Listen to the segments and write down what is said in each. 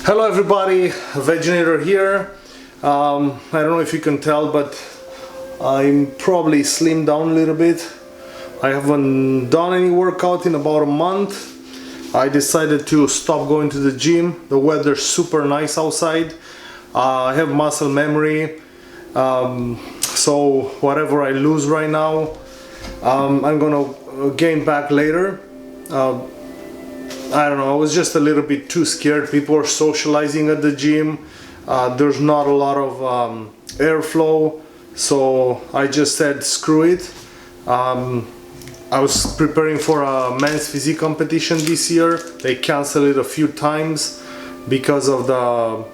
Hello everybody, Veginator here. I don't know if you can tell, but I'm probably slimmed down a little bit. I haven't done any workout in about a month. I decided to stop going to the gym. The weather's super nice outside. I have muscle memory, so whatever I lose right now, I'm gonna gain back later. I don't know, I was just a little bit too scared. People are socializing at the gym. There's not a lot of airflow, so I just said screw it. I was preparing for a men's physique competition this year. They canceled it a few times because of the,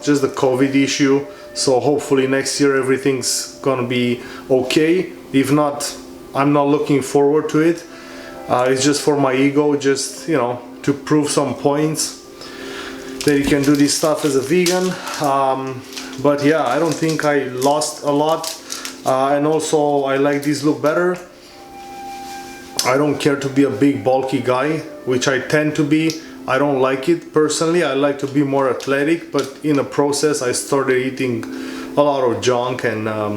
just the COVID issue. So hopefully next year everything's gonna be okay. If not, I'm not looking forward to it. It's just for my ego, just, to prove some points that you can do this stuff as a vegan. But yeah, I don't think I lost a lot. And also I like this look better. I don't care to be a big bulky guy, which I tend to be. I don't like it personally. I like to be more athletic, but in the process I started eating a lot of junk, and I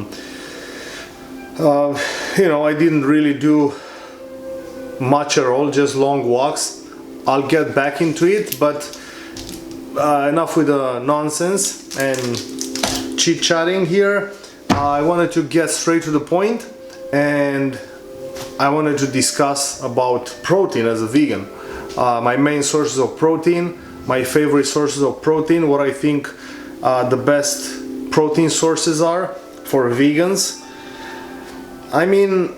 didn't really do much at all, just long walks. I'll get back into it, but enough with the nonsense and chit-chatting here. I wanted to get straight to the point, and I wanted to discuss about protein as a vegan. My main sources of protein, my favorite sources of protein, what I think the best protein sources are for vegans. I mean,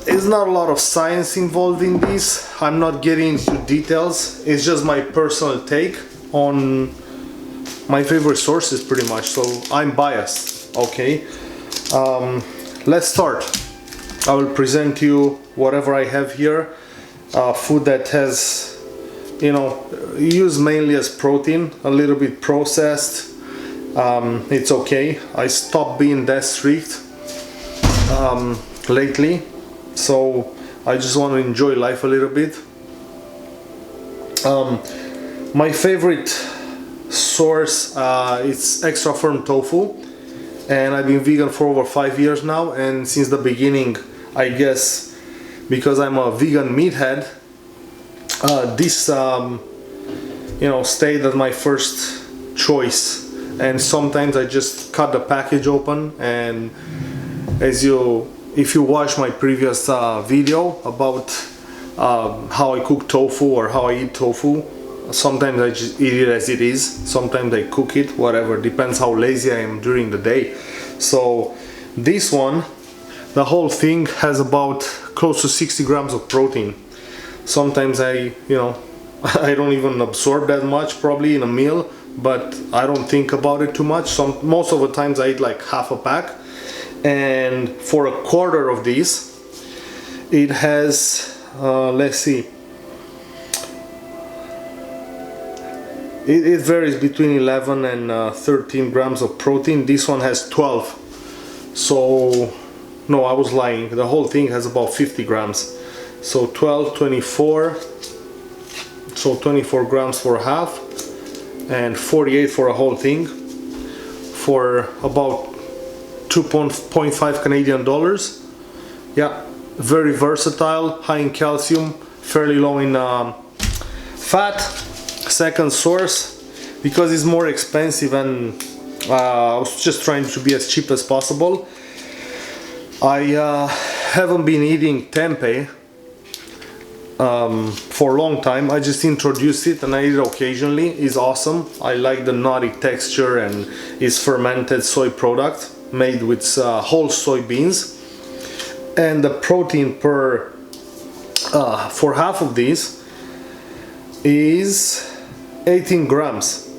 there's not a lot of science involved in this. I'm not getting into details. It's just my personal take on my favorite sources pretty much. So I'm biased, okay? Let's start. I will present you whatever I have here. Food that has, used mainly as protein, a little bit processed. It's okay. I stopped being that strict lately. So I just want to enjoy life a little bit. My favorite source, it's extra firm tofu, and I've been vegan for over 5 years now, and since the beginning, I guess because I'm a vegan meathead, this stayed as my first choice. And sometimes I just cut the package open, and if you watch my previous video about how I cook tofu or how I eat tofu, sometimes I just eat it as it is, sometimes I cook it, whatever, depends how lazy I am during the day. So this one, the whole thing has about close to 60 grams of protein. Sometimes I don't even absorb that much probably in a meal, but I don't think about it too much. Most of the times I eat like half a pack. And for a quarter of this, it has, let's see, it varies between 11 and 13 grams of protein. This one has 12. So, no, I was lying. The whole thing has about 50 grams. So 12, 24. So 24 grams for half, and 48 for a whole thing, for about 2.5 Canadian dollars. Yeah, very versatile, high in calcium, fairly low in fat. Second source, because it's more expensive, and I was just trying to be as cheap as possible. I haven't been eating tempeh for a long time. I just introduced it and I eat it occasionally. It's awesome. I like the nutty texture, and it's fermented soy product made with whole soybeans, and the protein per for half of this is 18 grams.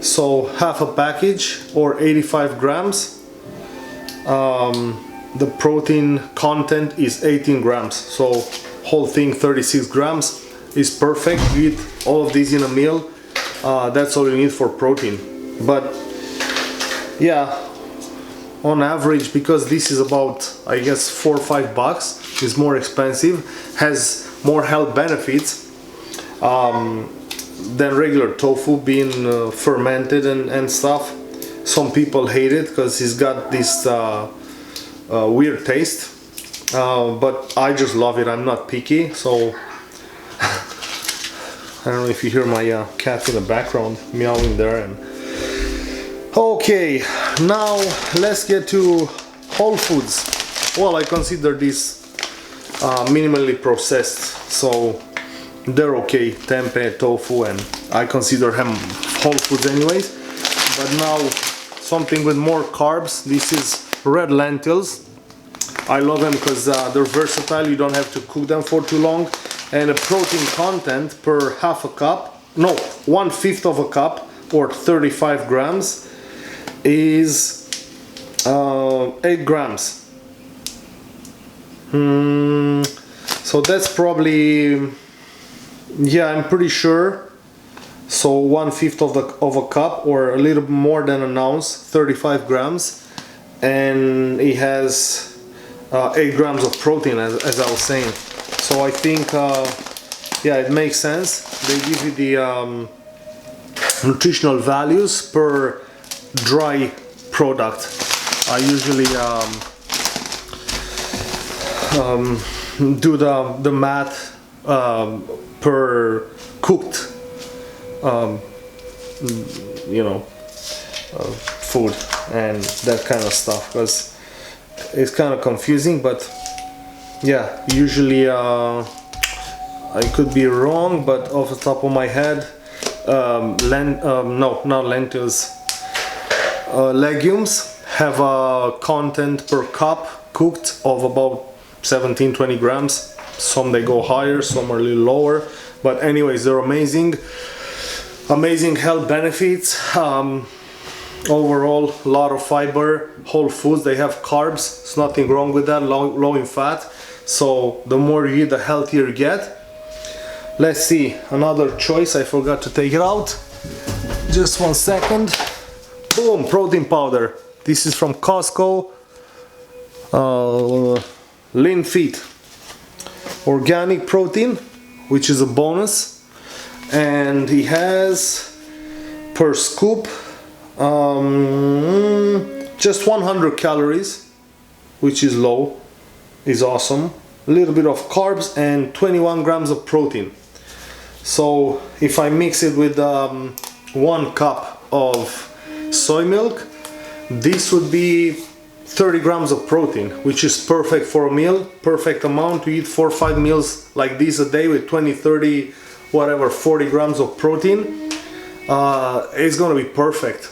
So half a package, or 85 grams, the protein content is 18 grams. So whole thing 36 grams is perfect. You eat all of these in a meal, that's all you need for protein. But yeah, on average, because this is about, I guess, $4 or $5, is more expensive, has more health benefits than regular tofu, being fermented and stuff. Some people hate it because it's got this weird taste, but I just love it. I'm not picky, so I don't know if you hear my cat in the background meowing there. And okay, now let's get to whole foods. Well, I consider this minimally processed, so they're okay. Tempeh, tofu, and I consider them whole foods anyways. But now something with more carbs. This is red lentils. I love them because they're versatile. You don't have to cook them for too long. And the protein content per half a cup, no, 1/5 of a cup, or 35 grams, is 8 grams. So that's probably, yeah, I'm pretty sure. So 1/5 of a cup, or a little more than an ounce, 35 grams, and it has 8 grams of protein, as I was saying. So I think, yeah, it makes sense. They give you the nutritional values per dry product. I usually do the math per cooked, you know, food and that kind of stuff, because it's kind of confusing. But yeah, usually I could be wrong, but off the top of my head, no, not lentils, legumes have a content per cup cooked of about 17-20 grams. Some they go higher, some are a little lower, but anyways, they're amazing health benefits. Overall, a lot of fiber, whole foods. They have carbs, there's nothing wrong with that, low in fat. So the more you eat, the healthier you get. Let's see, another choice, I forgot to take it out. Just 1 second. Boom, protein powder. This is from Costco. Lean Fit. Organic protein, which is a bonus. And it has, per scoop, just 100 calories, which is low, is awesome. A little bit of carbs and 21 grams of protein. So if I mix it with 1 cup of soy milk, this would be 30 grams of protein, which is perfect for a meal, perfect amount to eat 4 or 5 meals like this a day with 20, 30, whatever, 40 grams of protein. It's gonna be perfect.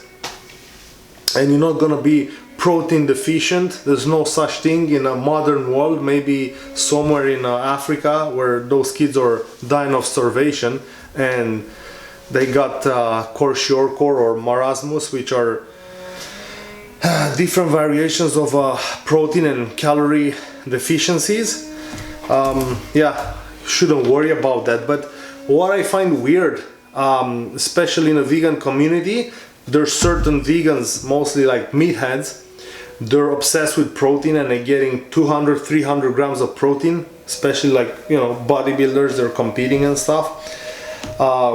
And you're not gonna be protein deficient. There's no such thing in a modern world, maybe somewhere in Africa where those kids are dying of starvation and they got kwashiorkor or marasmus, which are different variations of protein and calorie deficiencies. Yeah, shouldn't worry about that. But what I find weird, especially in the vegan community, there's certain vegans, mostly like meatheads, they're obsessed with protein and they're getting 200, 300 grams of protein, especially like, you know, bodybuilders, they're competing and stuff,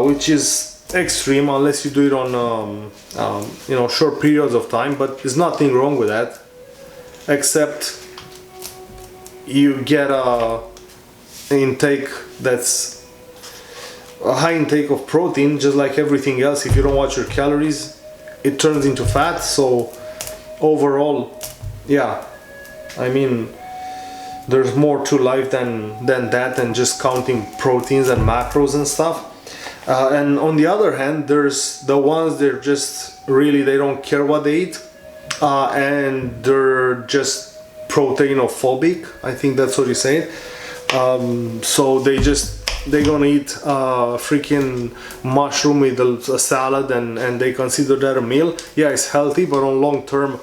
which is extreme unless you do it on, you know, short periods of time. But there's nothing wrong with that, except you get a intake that's a high intake of protein. Just like everything else, if you don't watch your calories, it turns into fat. So overall, yeah, I mean, there's more to life than that, and just counting proteins and macros and stuff. And on the other hand, there's the ones they're just really, they don't care what they eat, and they're just proteinophobic, I think that's what you say. So they're gonna eat freaking mushroom with a salad, and they consider that a meal. Yeah, it's healthy, but on long term,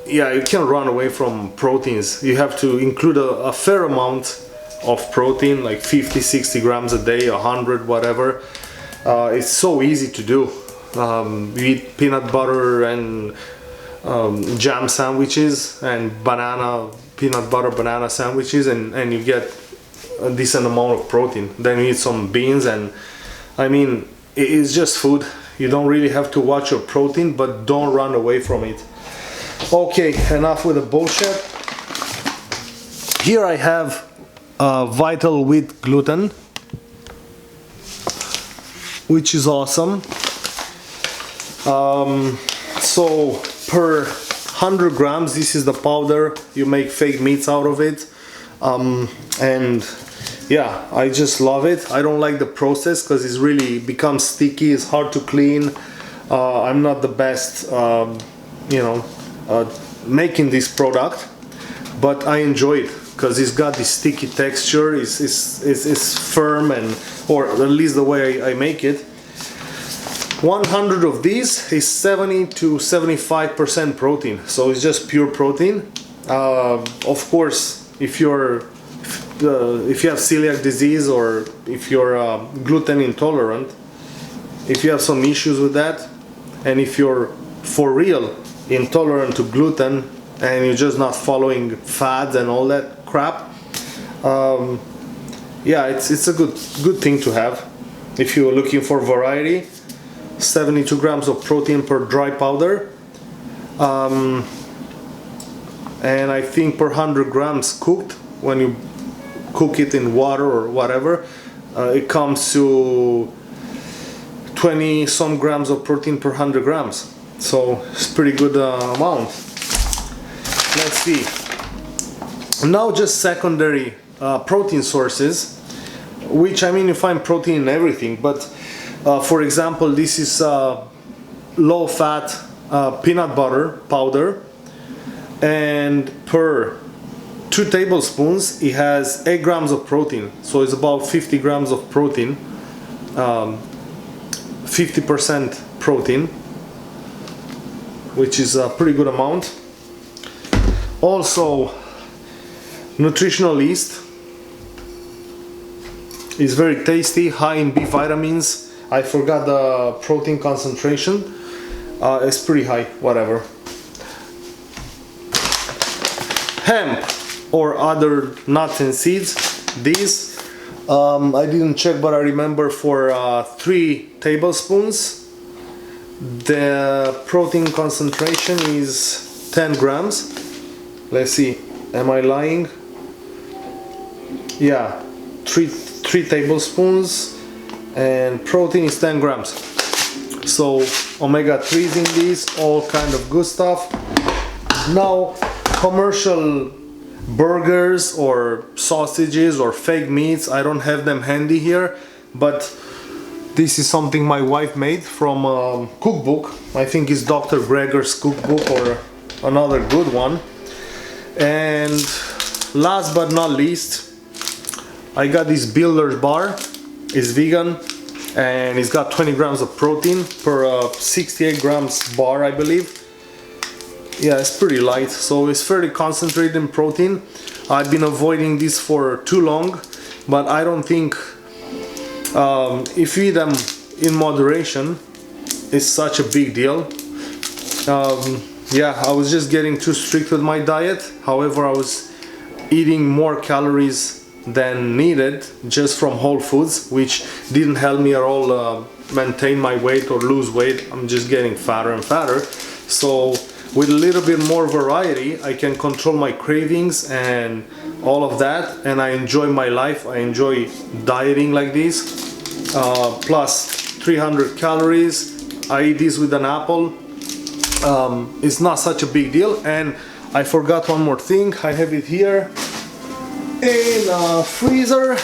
yeah, you can't run away from proteins. You have to include a fair amount of protein, like 50, 60 grams a day, 100, whatever. It's so easy to do. You eat peanut butter and jam sandwiches and peanut butter banana sandwiches, and you get a decent amount of protein. Then you eat some beans, and I mean, it's just food. You don't really have to watch your protein, but don't run away from it. Okay, enough with the bullshit. Here I have Vital Wheat Gluten, which is awesome. So per 100 grams, this is the powder. You make fake meats out of it, and yeah, I just love it. I don't like the process because it's really becomes sticky. It's hard to clean. I'm not the best, making this product, but I enjoy it because it's got this sticky texture. It's firm, and or at least the way I make it. 100 of these is 70 to 75% protein, so it's just pure protein. Of course, if you have celiac disease, or if you're gluten intolerant, if you have some issues with that, and if you're for real intolerant to gluten and you're just not following fads and all that crap, yeah, it's a good thing to have if you're looking for variety. 72 grams of protein per dry powder, and I think per 100 grams cooked, when you cook it in water or whatever, it comes to 20 some grams of protein per 100 grams. So it's pretty good amount. Let's see. Now just secondary protein sources, which, I mean, you find protein in everything, but for example, this is low fat peanut butter powder, and per 2 tablespoons it has 8 grams of protein, so it's about 50 grams of protein, 50% protein, which is a pretty good amount. Also, nutritional yeast is very tasty, high in B vitamins. I forgot the protein concentration. It's pretty high, whatever. Hemp or other nuts and seeds. These, I didn't check, but I remember for 3 tablespoons, the protein concentration is 10 grams. Let's see, am I lying? Yeah, 3 tablespoons. And protein is 10 grams. So omega-3s in these, all kind of good stuff. Now, commercial burgers or sausages or fake meats, I don't have them handy here, but this is something my wife made from a cookbook. I think it's Dr. Greger's cookbook or another good one. And last but not least, I got this Builder's bar. It's vegan, and it's got 20 grams of protein per 68 grams bar, I believe. Yeah, it's pretty light, so it's fairly concentrated in protein. I've been avoiding this for too long, but I don't think if you eat them in moderation, it's such a big deal. Yeah, I was just getting too strict with my diet. However, I was eating more calories than needed just from Whole Foods, which didn't help me at all maintain my weight or lose weight. I'm just getting fatter and fatter. So with a little bit more variety, I can control my cravings and all of that, and I enjoy my life. I enjoy dieting like this. Plus 300 calories. I eat this with an apple. It's not such a big deal. And I forgot one more thing. I have it here in a freezer.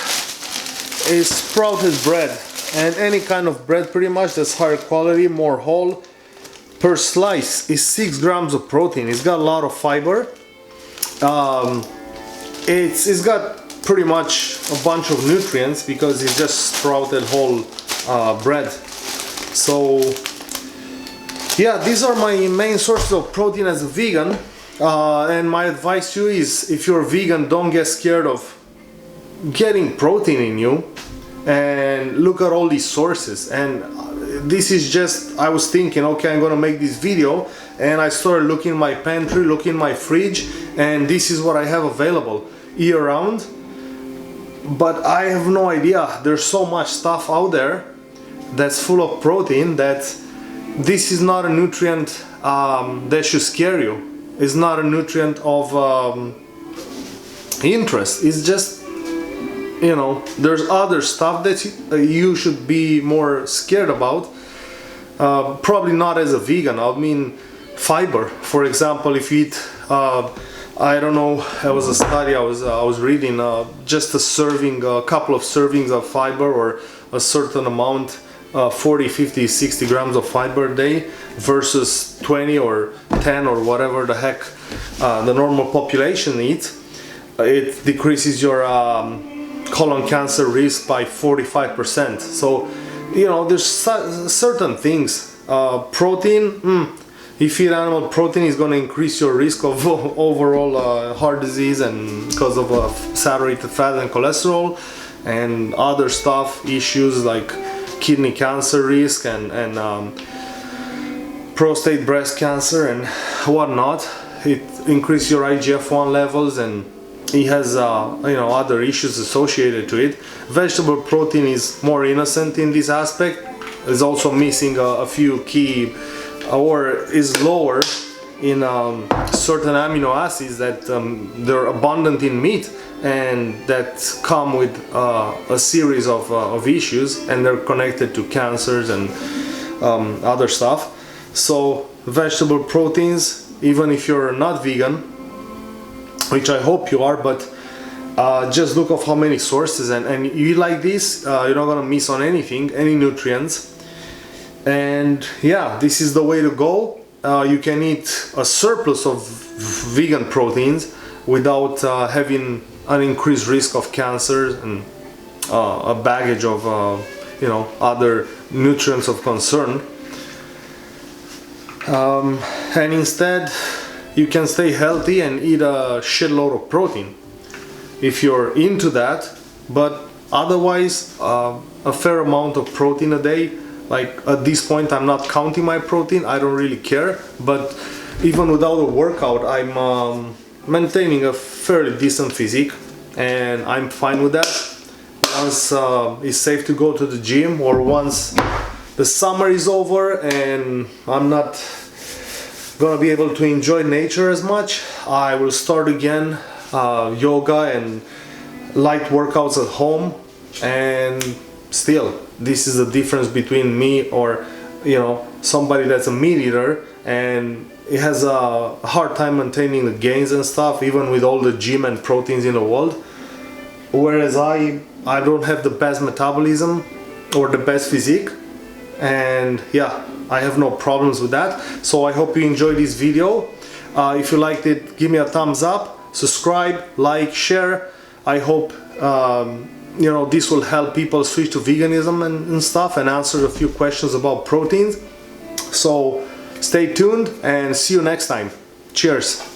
Is sprouted bread, and any kind of bread pretty much that's higher quality, more whole. Per slice is 6 grams of protein. It's got a lot of fiber. It's got pretty much a bunch of nutrients because it's just sprouted whole bread. So yeah, these are my main sources of protein as a vegan. And my advice to you is, if you're vegan, don't get scared of getting protein in you, and look at all these sources. And this is just, I was thinking, okay, I'm gonna make this video and I started looking in my pantry, looking in my fridge, and this is what I have available year round. But I have no idea, there's so much stuff out there that's full of protein that this is not a nutrient that should scare you. It's not a nutrient of interest. It's just, you know, there's other stuff that you should be more scared about. Probably not as a vegan. I mean, fiber, for example, if you eat I don't know, it was a study I was reading, just a couple of servings of fiber, or a certain amount, 40, 50, 60 grams of fiber a day versus 20 or 10 or whatever the heck the normal population eats. It decreases your colon cancer risk by 45%. So, you know, there's certain things. Protein, if you eat animal protein, is going to increase your risk of overall heart disease, and because of saturated fat and cholesterol and other stuff, issues like kidney cancer risk and prostate, breast cancer and whatnot. It increases your IGF-1 levels, and it has you know, other issues associated to it. Vegetable protein is more innocent in this aspect. It's also missing a few key, or is lower in certain amino acids that they're abundant in meat, and that come with a series of issues, and they're connected to cancers and other stuff. So vegetable proteins, even if you're not vegan, which I hope you are, but just look of how many sources, and you eat like this, you're not gonna miss on anything, any nutrients. And yeah, this is the way to go. You can eat a surplus of vegan proteins without having an increased risk of cancer and a baggage of you know, other nutrients of concern. And instead you can stay healthy and eat a shitload of protein if you're into that. But otherwise, a fair amount of protein a day. Like at this point, I'm not counting my protein, I don't really care, but even without a workout, I'm maintaining a fairly decent physique, and I'm fine with that. Once it's safe to go to the gym, or once the summer is over and I'm not gonna be able to enjoy nature as much, I will start again yoga and light workouts at home. And still, this is the difference between me or, you know, somebody that's a meat eater and it has a hard time maintaining the gains and stuff, even with all the gym and proteins in the world. Whereas I don't have the best metabolism or the best physique, and yeah, I have no problems with that. So I hope you enjoyed this video. If you liked it, give me a thumbs up, subscribe, like, share. I hope you know, this will help people switch to veganism and stuff, and answer a few questions about proteins. So stay tuned and see you next time. Cheers.